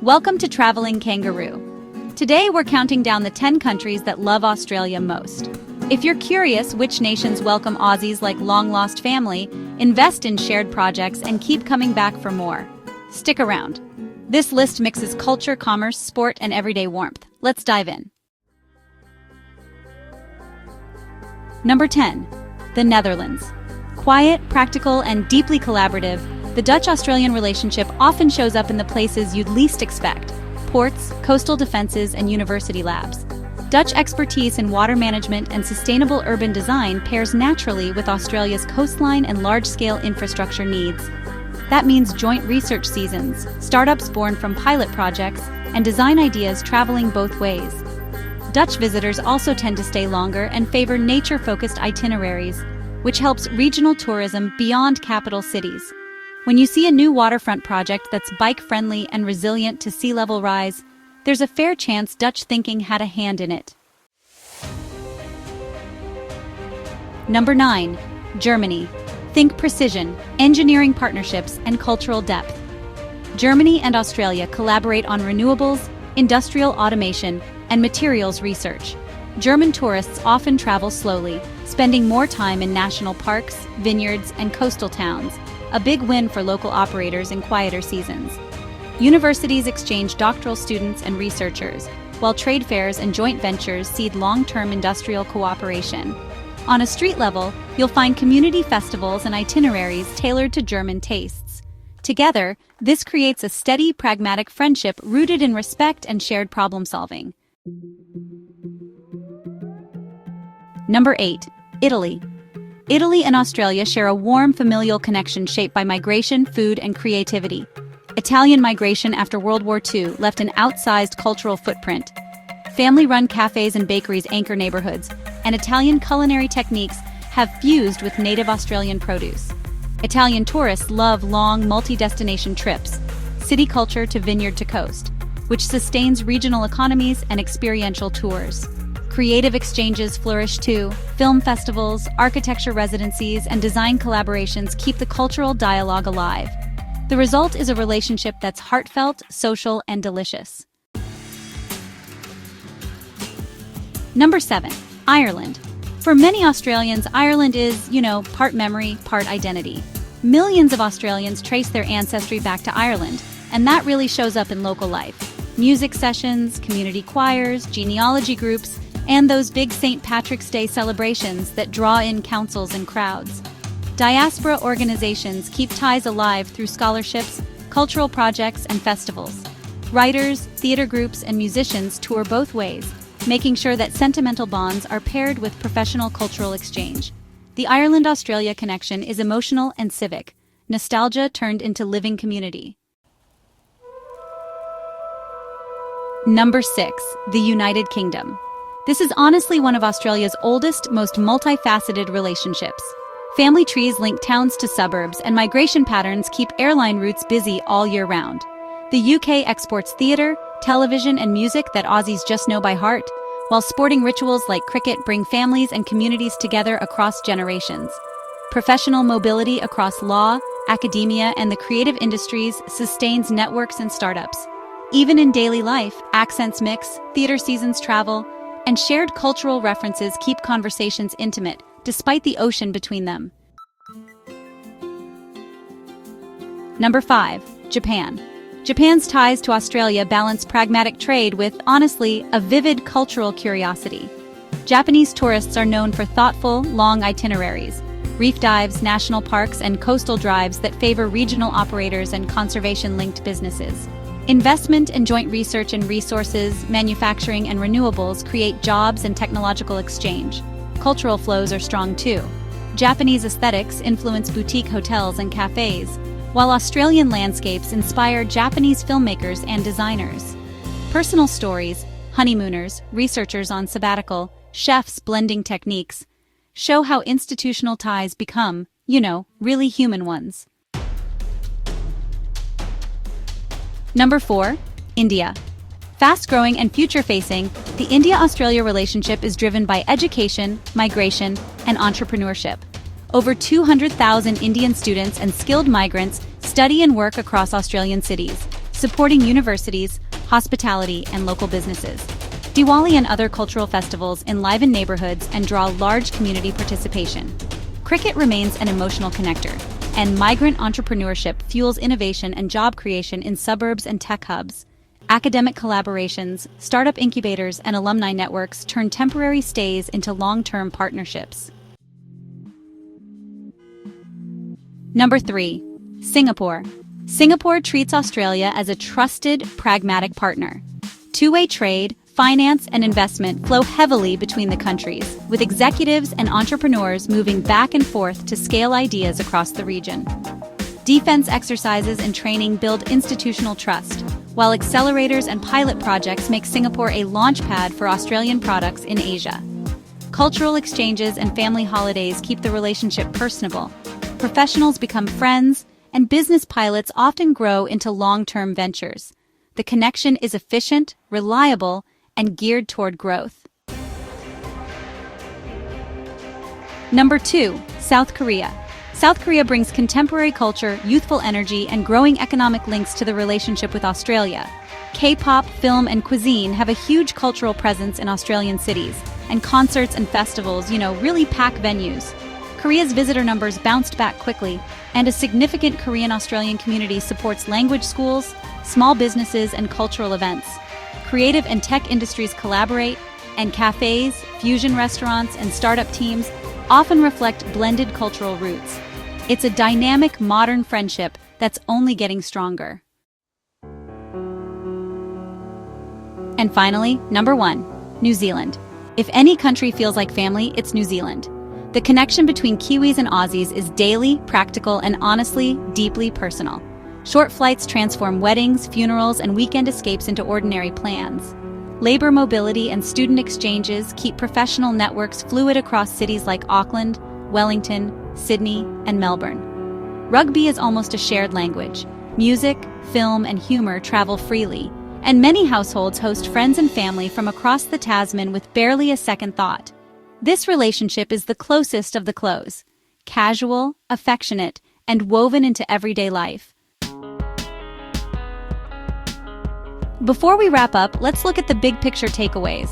Welcome to Traveling Kangaroo. Today we're counting down the 10 countries that love Australia most. If you're curious which nations welcome Aussies like long-lost family, invest in shared projects and keep coming back for more. Stick around. This list mixes culture, commerce, sport, and everyday warmth. Let's dive in. Number 10. The Netherlands. Quiet, practical, and deeply collaborative, the Dutch-Australian relationship often shows up in the places you'd least expect: ports, coastal defenses, and university labs. Dutch expertise in water management and sustainable urban design pairs naturally with Australia's coastline and large-scale infrastructure needs. That means joint research seasons, startups born from pilot projects, and design ideas traveling both ways. Dutch visitors also tend to stay longer and favor nature-focused itineraries, which helps regional tourism beyond capital cities. When you see a new waterfront project that's bike-friendly and resilient to sea level rise, there's a fair chance Dutch thinking had a hand in it. Number 9. Germany. Think precision, engineering partnerships, and cultural depth. Germany and Australia collaborate on renewables, industrial automation, and materials research. German tourists often travel slowly, spending more time in national parks, vineyards, and coastal towns, a big win for local operators in quieter seasons. Universities exchange doctoral students and researchers, while trade fairs and joint ventures seed long-term industrial cooperation. On a street level, you'll find community festivals and itineraries tailored to German tastes. Together, this creates a steady, pragmatic friendship rooted in respect and shared problem-solving. Number 8. Italy. Italy and Australia share a warm familial connection shaped by migration, food, and creativity. Italian migration after World War II left an outsized cultural footprint. Family-run cafes and bakeries anchor neighborhoods, and Italian culinary techniques have fused with native Australian produce. Italian tourists love long, multi-destination trips, city culture to vineyard to coast, which sustains regional economies and experiential tours. Creative exchanges flourish too. Film festivals, architecture residencies, and design collaborations keep the cultural dialogue alive. The result is a relationship that's heartfelt, social, and delicious. Number 7. Ireland. For many Australians, Ireland is, part memory, part identity. Millions of Australians trace their ancestry back to Ireland, and that really shows up in local life. Music sessions, community choirs, genealogy groups, and those big St. Patrick's Day celebrations that draw in councils and crowds. Diaspora organizations keep ties alive through scholarships, cultural projects, and festivals. Writers, theater groups, and musicians tour both ways, making sure that sentimental bonds are paired with professional cultural exchange. The Ireland-Australia connection is emotional and civic, nostalgia turned into living community. Number 6. The United Kingdom. This is honestly one of Australia's oldest, most multifaceted relationships. Family trees link towns to suburbs, and migration patterns keep airline routes busy all year round. The UK exports theatre, television, and music that Aussies just know by heart, while sporting rituals like cricket bring families and communities together across generations. Professional mobility across law, academia, and the creative industries sustains networks and startups. Even in daily life, accents mix, theatre seasons travel, and shared cultural references keep conversations intimate, despite the ocean between them. Number 5. Japan. Japan's ties to Australia balance pragmatic trade with, honestly, a vivid cultural curiosity. Japanese tourists are known for thoughtful, long itineraries, reef dives, national parks, and coastal drives that favor regional operators and conservation-linked businesses. Investment and joint research in resources, manufacturing, and renewables create jobs and technological exchange. Cultural flows are strong too. Japanese aesthetics influence boutique hotels and cafes, while Australian landscapes inspire Japanese filmmakers and designers. Personal stories, honeymooners, researchers on sabbatical, chefs blending techniques, show how institutional ties become, really human ones. Number 4. India. Fast-growing and future-facing, the India-Australia relationship is driven by education, migration, and entrepreneurship. Over 200,000 Indian students and skilled migrants study and work across Australian cities, supporting universities, hospitality, and local businesses. Diwali and other cultural festivals enliven neighborhoods and draw large community participation. Cricket remains an emotional connector, and migrant entrepreneurship fuels innovation and job creation in suburbs and tech hubs. Academic collaborations, startup incubators, and alumni networks turn temporary stays into long-term partnerships. Number 3. Singapore. Singapore treats Australia as a trusted, pragmatic partner. Two-way trade, finance, and investment flow heavily between the countries, with executives and entrepreneurs moving back and forth to scale ideas across the region. Defense exercises and training build institutional trust, while accelerators and pilot projects make Singapore a launchpad for Australian products in Asia. Cultural exchanges and family holidays keep the relationship personable. Professionals become friends, and business pilots often grow into long-term ventures. The connection is efficient, reliable, and geared toward growth. Number 2. South Korea. South Korea brings contemporary culture, youthful energy, and growing economic links to the relationship with Australia. K-pop, film, and cuisine have a huge cultural presence in Australian cities, and concerts and festivals, really pack venues. Korea's visitor numbers bounced back quickly, and a significant Korean-Australian community supports language schools, small businesses, and cultural events. Creative and tech industries collaborate, and cafes, fusion restaurants, and startup teams often reflect blended cultural roots. It's a dynamic, modern friendship that's only getting stronger. And finally, number 1, New Zealand. If any country feels like family, it's New Zealand. The connection between Kiwis and Aussies is daily, practical, and honestly, deeply personal. Short flights transform weddings, funerals, and weekend escapes into ordinary plans. Labor mobility and student exchanges keep professional networks fluid across cities like Auckland, Wellington, Sydney, and Melbourne. Rugby is almost a shared language. Music, film, and humor travel freely, and many households host friends and family from across the Tasman with barely a second thought. This relationship is the closest of the close, casual, affectionate, and woven into everyday life. Before we wrap up, let's look at the big picture takeaways.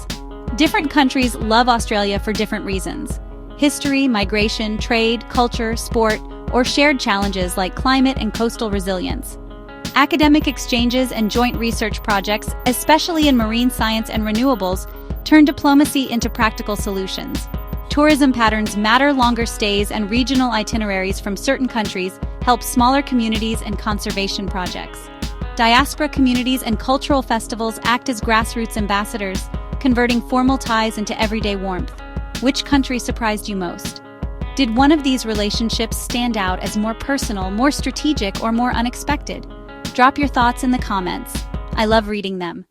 Different countries love Australia for different reasons. History, migration, trade, culture, sport, or shared challenges like climate and coastal resilience. Academic exchanges and joint research projects, especially in marine science and renewables, turn diplomacy into practical solutions. Tourism patterns matter. Longer stays and regional itineraries from certain countries help smaller communities and conservation projects. Diaspora communities and cultural festivals act as grassroots ambassadors, converting formal ties into everyday warmth. Which country surprised you most? Did one of these relationships stand out as more personal, more strategic, or more unexpected? Drop your thoughts in the comments. I love reading them.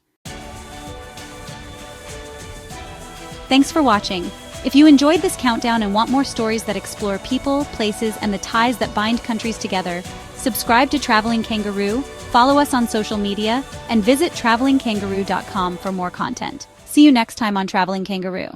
Thanks for watching. If you enjoyed this countdown and want more stories that explore people, places, and the ties that bind countries together, subscribe to Traveling Kangaroo, follow us on social media, and visit travelingkangaroo.com for more content. See you next time on Traveling Kangaroo.